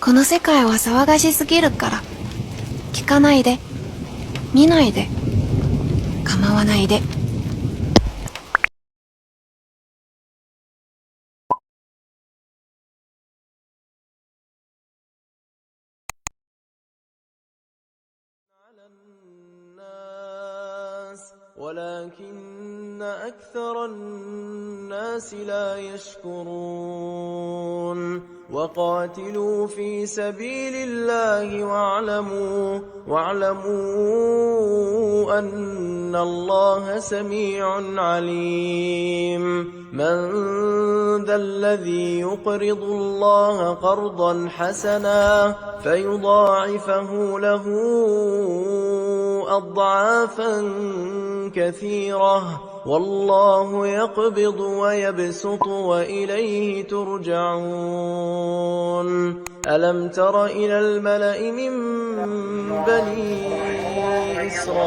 この世界は騒がしすぎるから、聞かないで、見ないで、構わないで。ولكن أكثر الناس لا يشكرون وقاتلوا في سبيل الله واعلموا أن الله سميع عليم من ذا الذي يقرض الله قرضا حسنا فيضاعفه له أضعافا كثيرة والله يقبض ويبسط وإليه ترجعون ألم تر إلى الملأ من بني إسرائيل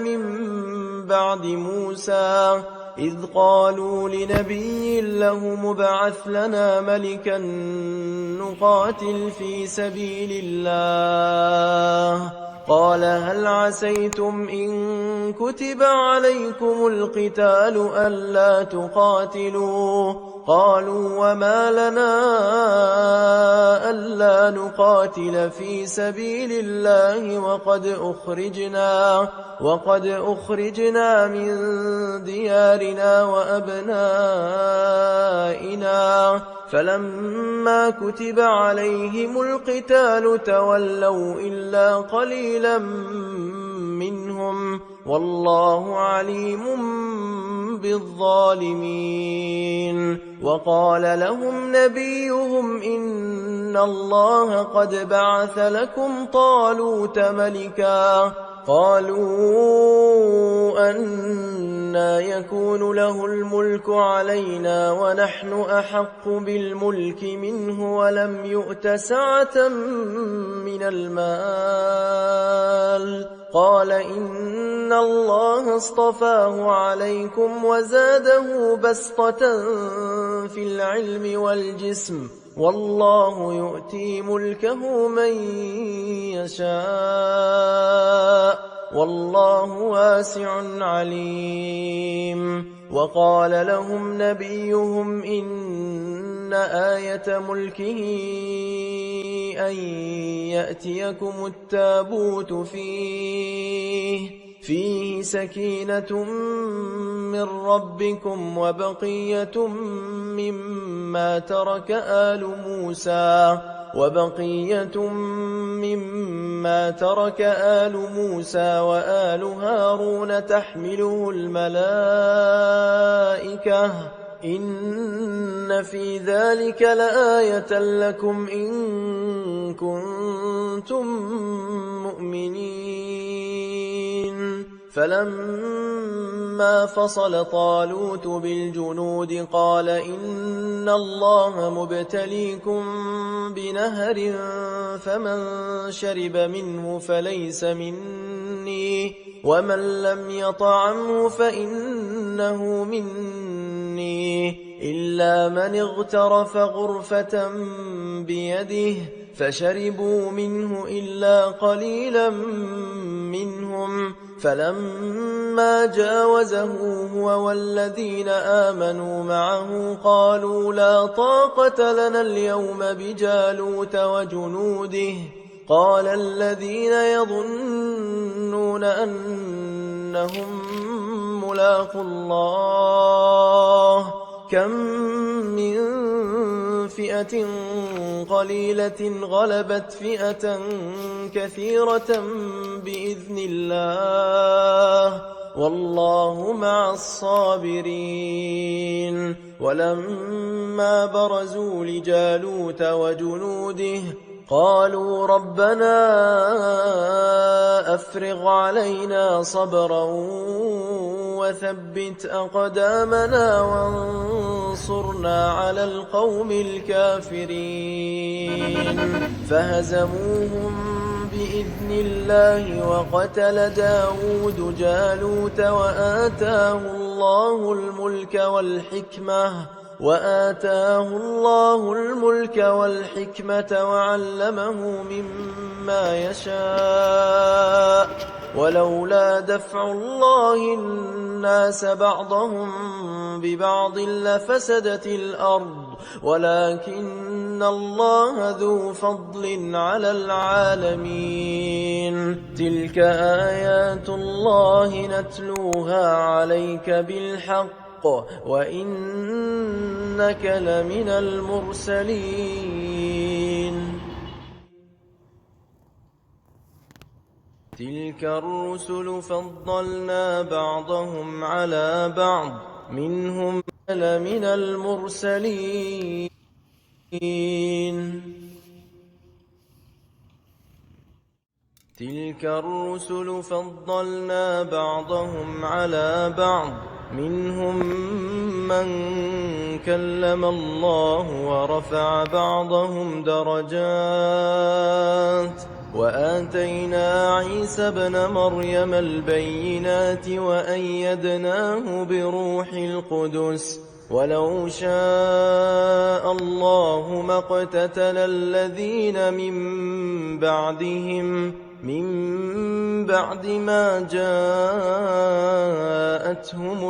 من بعد موسى إذ قالوا لنبي له مبعث لنا ملكا نقاتل في سبيل الله قال هل عسيتم إن كتب عليكم القتال ألا تقاتلوا قالوا وما لنا ألا نقاتل في سبيل الله وقد أخرجنا من ديارنا وأبنائنا فلما كتب عليهم القتال تولوا إلا قليلا منهم والله عليم بالظالمين وقال لهم نبيهم إن الله قد بعث لكم طالوت ملكا قالوا أنى يكون له الملك علينا ونحن أحق بالملك منه ولم يؤت سعة من المال قال إن الله اصطفاه عليكم وزاده بسطة في العلم والجسم والله يؤتي ملكه من يشاء والله واسع عليم وقال لهم نبيهم إن آية ملكه أن يأتيكم التابوت فيه سكينة من ربكم وبقية مما ترك آل موسى وآل هارون تحمله الملائكة إن في ذلك لآية لكم إن كنتم مؤمنين فلما فصل طالوت بالجنود قال إن الله مبتليكم بنهر فمن شرب منه فليس مني ومن لم يطعمه فإنه مني إلا من اغترف غرفة بيده فشربوا منه إلا قليلا منهم فلما جاوزه هو والذين آمنوا معه قالوا لا طاقة لنا اليوم بجالوت وجنوده قال الذين يظنون أنهم ملاقو الله كم من فئة قليلة غلبت فئة كثيرة بإذن الله والله مع الصابرين ولما برزوا لجالوت وجنوده قالوا ربنا أفرغ علينا صبرا وثبت أقدامنا وانصرنا على القوم الكافرين فهزموهم بإذن الله وقتل داود جالوت وآتاه الله الملك والحكمة وآتاه الله الملك والحكمة وعلمه مما يشاء ولولا دفع الله الناس بعضهم ببعض لفسدت الأرض ولكن الله ذو فضل على العالمين تلك آيات الله نتلوها عليك بالحق وإنك لمن المرسلين تلك الرسل فضلنا بعضهم على بعض منهم لمن المرسلين تلك الرسل فضلنا بعضهم على بعض منهم من كلم الله ورفع بعضهم درجات وآتينا عيسى ابن مريم البينات وأيدناه بروح القدس ولو شاء الله ما اقتتل الذين من بعدهم من بعد ما جاءتهم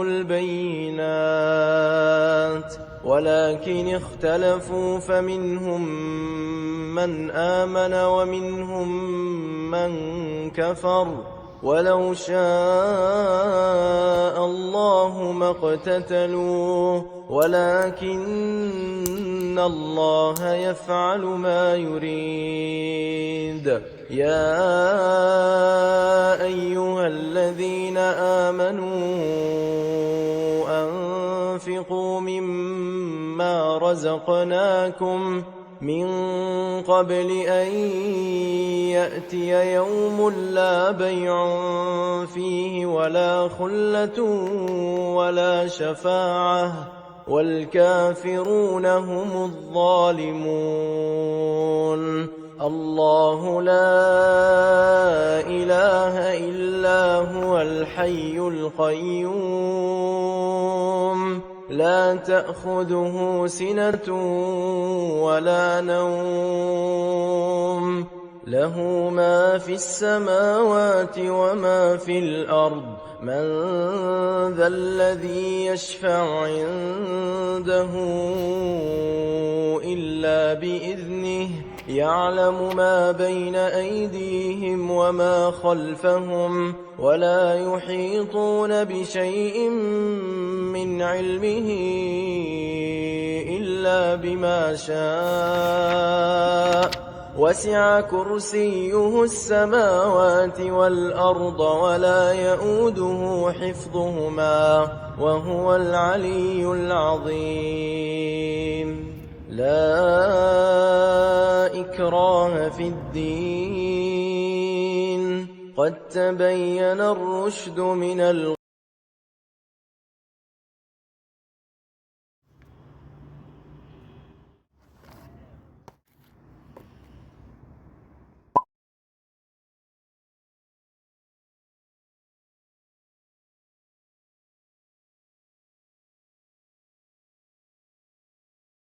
البينات ولكن اختلفوا فمنهم من آمن ومنهم من كفر ولو شاء الله ما اقتتلوا ولكن الله يفعل ما يريد يا أيها الذين آمنوا أنفقوا مما رزقناكم من قبل أن يأتي يوم لا بيع فيه ولا خلة ولا شفاعة والكافرون هم الظالمون الله لا إله إلا هو الحي القيوم لا تأخذه سنة ولا نوم له ما في السماوات وما في الأرض من ذا الذي يشفع عنده إلا بإذنه يعلم ما بين أيديهم وما خلفهم ولا يحيطون بشيء من علمه إلا بما شاء وسع كرسيه السماوات والأرض ولا يؤوده حفظهما وهو العلي العظيم لا إكراه في الدين قد تبين الرشد من